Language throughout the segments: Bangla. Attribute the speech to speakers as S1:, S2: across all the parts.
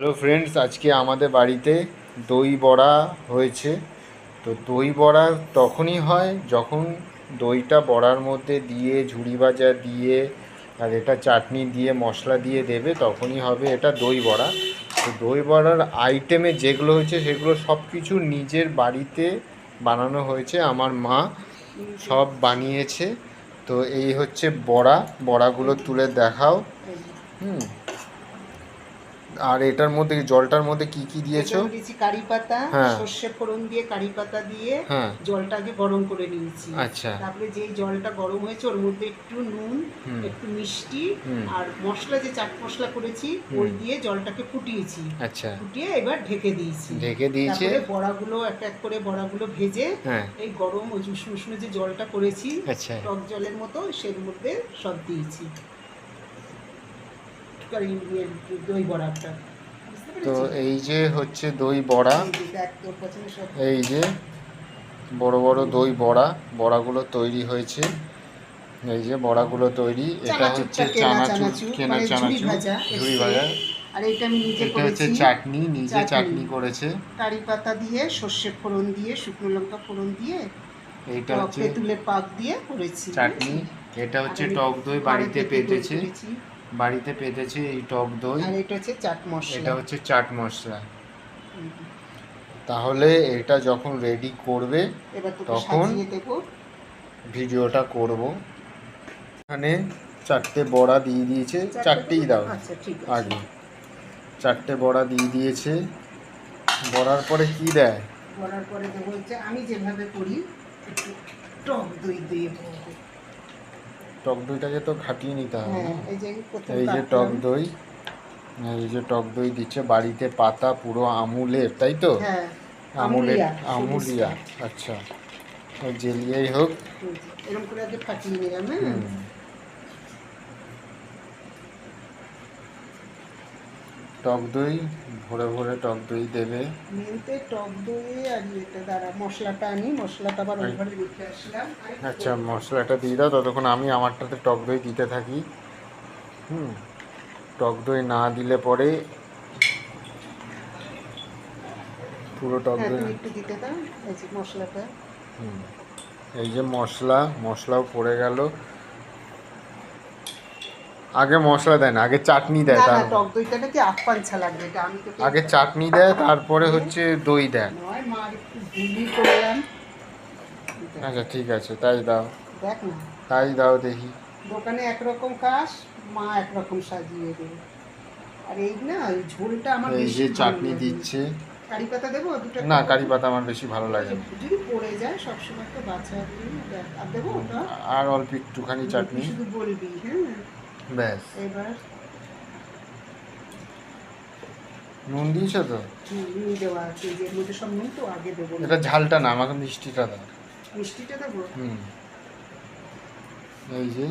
S1: হ্যালো ফ্রেন্ডস, আজকে আমাদের বাড়িতে দই বড়া হয়েছে। তো দই বড়া তখনই হয় যখন দইটা বড়ার মধ্যে দিয়ে ঝুড়ি ভাজা দিয়ে আর এটা চাটনি দিয়ে মশলা দিয়ে দেবে, তখনই হবে এটা দই বড়া। তো দই বড়ার আইটেমে যেগুলো হয়েছে সেগুলো সব কিছু নিজের বাড়িতে বানানো হয়েছে, আমার মা সব বানিয়েছে। তো এই হচ্ছে বড়াগুলো তুলে দেখাও। হুম। আর এটার মধ্যে জলটার মধ্যে কি কি দিয়েছো?
S2: দিয়েছি কারি পাতা,
S1: হ্যাঁ
S2: সর্ষে ফোড়ন দিয়ে কারি পাতা দিয়ে
S1: হ্যাঁ।
S2: জলটা আগে গরম করে নিয়েছি।
S1: আচ্ছা।
S2: তারপরে যেই জলটা গরম হয়েছে ওর মধ্যে একটু নুন, একটু মিষ্টি আর মশলা, যে চাট মশলা করেছি ওই দিয়ে জলটাকে ফুটিয়েছি।
S1: আচ্ছা।
S2: ফুটিয়ে এবার ঢেকে দিয়েছি।
S1: ঢেকে দিয়েছে।
S2: তারপরে বড়াগুলো এক এক করে বড়াগুলো ভেজে
S1: হ্যাঁ।
S2: এই গরম উষ্ণ যে জলটা করেছি
S1: আচ্ছা।
S2: টক জলের মতো সের মধ্যে সব দিয়েছি দই বড়াটা।
S1: তো এই যে হচ্ছে দই বড়া, এই যে বড় বড় দই বড়াগুলো তৈরি হয়েছে। এই যে বড়াগুলো তৈরি, এটা হচ্ছে চানাচুর, কেনা চানাচুর, ঝুড়ি ভাজা।
S2: আর এইটা আমি নিজে
S1: এটা হচ্ছে
S2: করেছি
S1: চাটনি, নিজে চাটনি করেছে
S2: কারি পাতা দিয়ে, সর্ষে ফোড়ন দিয়ে, শুকনো লঙ্কা ফোড়ন দিয়ে,
S1: এইটা হচ্ছে
S2: তেঁতুলের পাক দিয়ে করেছি
S1: চাটনি। এটা হচ্ছে টক দই, বাড়িতে পেতেছে এই টক দই।
S2: আর এটা হচ্ছে চাট মশলা,
S1: এটা হচ্ছে চাট মশলা। তাহলে এটা যখন রেডি করবে তখন ভিডিওটা করব। এখানে 4টে বড়া দিয়ে দিয়েছে, 4টেই দাও। আগে 4টে বড়া দিয়ে দিয়েছে। বড়ার পরে কি দেয়?
S2: বড়ার পরে দেবো হচ্ছে আমি যেভাবে করি টক দই দিয়ে।
S1: টক দইটাকে তো খাটিয়ে নিতে হবে।
S2: এই
S1: যে টক দই, এই যে টক দই দিচ্ছে, বাড়িতে পাতা পুরো আমুলের, তাই তো? আমুলিয়া। আচ্ছা, ওই জেলিয়াই হোক,
S2: এরকম করে আগে ফাটিয়ে নিলাম।
S1: টক দই ভরে ভরে টক দই দেবে।
S2: মেনতে টক দই আর এটা দ্বারা মশলাটা আনি, মশলাটা আবার ওইভাবে রেখে আসলাম।
S1: আচ্ছা, মশলাটা দিয়ে দাও, ততক্ষণ আমি আমারটাতে টক দই দিতে থাকি। টক দই না দিলে পরে পুরো টক দই
S2: একটু দিতে দাও। এই যে মশলাটা,
S1: এই যে মশলাও পড়ে গেল। আগে মশলা দেয় না, আগে চাটনি দেয়।
S2: তার টক দইটা নাকি আপাঞ্ছা লাগবে, এটা আমি তো
S1: আগে চাটনি দেয়, তারপরে হচ্ছে দই দেয়।
S2: নয় মা একটু গুলি করলাম।
S1: আচ্ছা ঠিক আছে, তাই দাও।
S2: দেখ না,
S1: তাই দাও দেখি।
S2: দোকানে একরকম কাজ, মা একরকম সাজিয়ে দেবে। আর এই না ঝোলটা আমার
S1: এই যে চাটনি দিচ্ছে।
S2: কারি পাতা দেবো দুটো?
S1: না, কারি পাতা আমার বেশি ভালো লাগে না।
S2: যদি পড়ে যায় সবসময় তো বাঁচা আর দেবো ওটা।
S1: আর অল্প একটুখানি চাটনি,
S2: শুধু বলবি। হ্যাঁ
S1: ব্যাস।
S2: এবার
S1: নুন দিয়েছ তো?
S2: নুন দেওয়া আছে, যে এর মধ্যে সব নুন তো আগে দেবো।
S1: এটা ঝালটা না, আমাকে মিষ্টিটা দাও।
S2: মিষ্টিটা দেবো?
S1: এই যে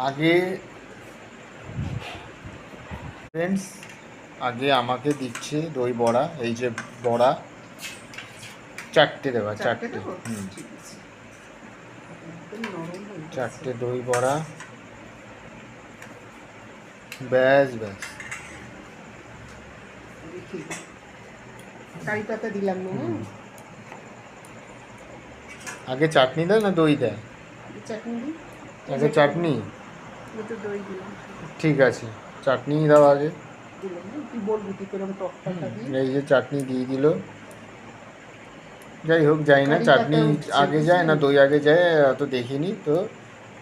S1: আগে ফ্রেন্ডস, আগে আমাকে দিচ্ছে দই বড়া। এই যে বড়া 4টে দেওয়া, 4টে। 4টে দই বড়া, ব্যাস ব্যাস।
S2: কারি পাতা দিলাম না?
S1: আগে চাটনি দেয় না দই দেয়?
S2: চাটনি।
S1: আগে চাটনি,
S2: দই দিলাম।
S1: ঠিক আছে, চাটনি দাও আগে। এই যে চাটনি দিয়ে দিল। যাই হোক, যাই না চাটনি আগে যায় না দই আগে যায়, অত দেখিনি তো।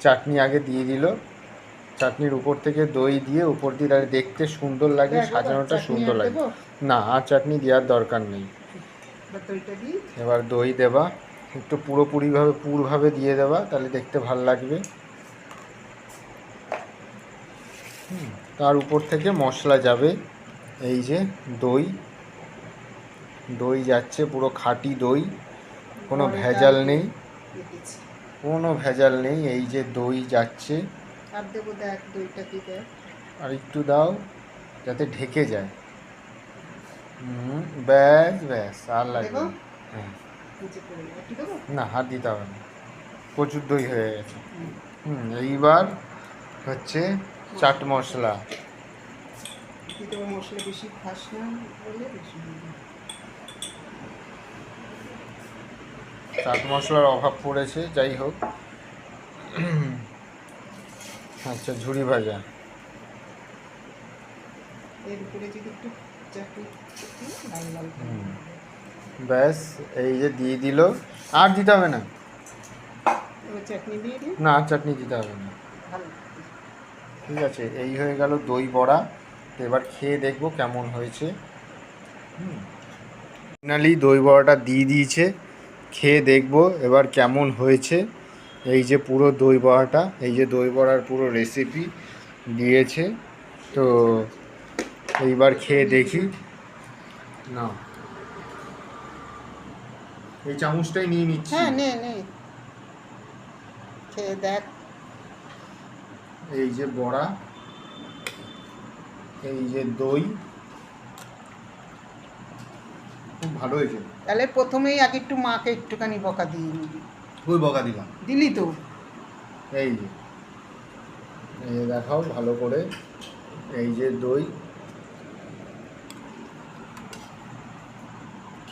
S1: চাটনি আগে দিয়ে দিল, চাটনির উপর থেকে দই দিয়ে উপর দিয়ে, তাহলে দেখতে সুন্দর লাগে, সাজানোটা সুন্দর লাগে। না, আর চাটনি দেওয়ার দরকার নেই। এবার দই দেবা, একটু পুরভাবে দিয়ে দেবা, তাহলে দেখতে ভালো লাগবে। তার উপর থেকে মশলা যাবে। এই যে দই যাচ্ছে, পুরো খাঁটি দই, কোনো ভেজাল নেই, এই যে দই যাচ্ছে। আর একটু দাও যাতে ঢেকে যায়। ব্যাস ব্যাস, আর লাগবে হ্যাঁ। না, হাত দিতে হবে না, প্রচুর দই হয়ে গেছে। এইবার হচ্ছে চাট মশলা।
S2: তুই তো মশলা বেশি খাস না বলে বেশি দিবি।
S1: চাট মশলার অভাব পড়েছে, যাই হোক। আচ্ছা, ঝুড়ি ভাজা।
S2: এর উপরে যদি একটু চাটনি লাল লাল করে দিবি।
S1: ব্যাস, এই যে দিয়ে দিল। আর দিতে হবে না,
S2: এবার চাটনি দিয়ে দিই।
S1: না আর চাটনি দিতে হবে না।
S2: ভালো।
S1: ঠিক আছে, এই হয়ে গেল দই বড়া। তো এবার খেয়ে দেখবো কেমন হয়েছে। ফাইনালি দই বড়াটা দিয়ে দিয়েছে, খেয়ে দেখবো এবার কেমন হয়েছে। এই যে পুরো দই বড়াটা, এই যে দই বড়ার পুরো রেসিপি দিয়েছে। তো এইবার খেয়ে দেখি। না, এই চামচটাই নিয়ে নিচ্ছি।
S2: হ্যাঁ নে নে, খেয়ে দেখ।
S1: এই যে বড়া, এই যে দই, খুব ভালো হয়েছে।
S2: তাহলে প্রথমেই আগে একটু মাকে একটুখানি বকা দিয়ে নিবি।
S1: খুবই বকা দিলাম।
S2: দিলি তো।
S1: এই যে, এই যে দেখাও ভালো করে। এই যে দই,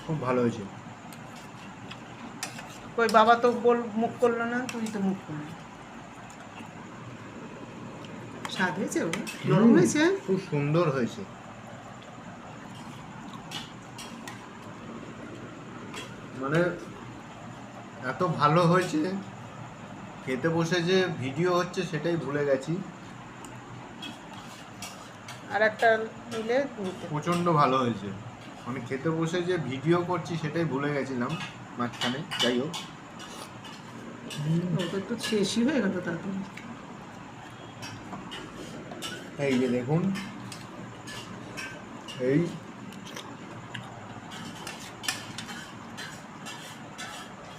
S1: খুব ভালো হয়েছে।
S2: কই বাবা তো বল মুখ করলো না, তুই তো মুখ করলি। স্বাদ হয়েছে ও? নরম হয়েছে?
S1: খুব সুন্দর হয়েছে। মানে এত ভালো হয়েছে, খেতে বসে যে ভিডিও হচ্ছে সেটাই ভুলে গেছি।
S2: আর একটা নিলে নিতে।
S1: প্রচণ্ড ভালো হয়েছে, মানে খেতে বসে যে ভিডিও করছি সেটাই ভুলে গেছিলাম মাঝখানে। যাই হোক,
S2: ওটা তো শেষই হয়ে গেল তাড়াতাড়ি।
S1: এই যে দেখুন, এই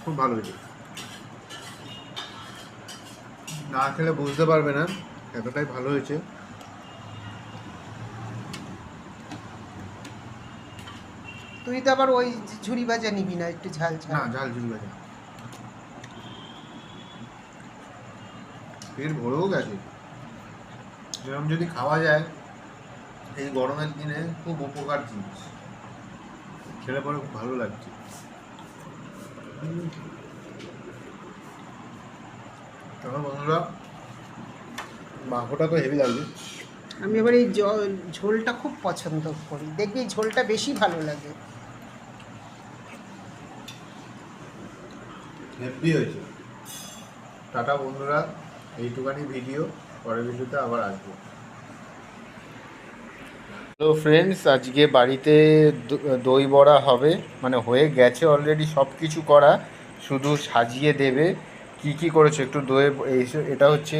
S1: খুব ভালো হয়েছে। না খেলে বুঝতে পারবে না এতটাই ভালো হয়েছে।
S2: তুই তো আবার ওই ঝুড়ি ভাজা নিবি না, একটু ঝাল
S1: না,
S2: ঝাল।
S1: ঝাল ঝুড়ি ভাজা পেট ভরেও গেছে। এরকম যদি খাওয়া যায় এই গরমের দিনে, খুব উপকার জিনিস। খেলে পরে খুব ভালো লাগছে। তবে বন্ধুরা, মাংসটা তো হেভি লাগছে।
S2: আমি আবার এই ঝোলটা খুব পছন্দ করি, দেখবি এই ঝোলটা বেশি ভালো লাগে।
S1: হেভি হয়েছে। টাটা বন্ধুরা, এইটুকানি ভিডিও, পরের ভিডিওতে আবার আসবো। হ্যালো ফ্রেন্ডস, আজকে বাড়িতে দই বড়া হবে, মানে হয়ে গেছে অলরেডি, সব কিছু করা, শুধু সাজিয়ে দেবে। কি কি করেছো একটু দই, এটা হচ্ছে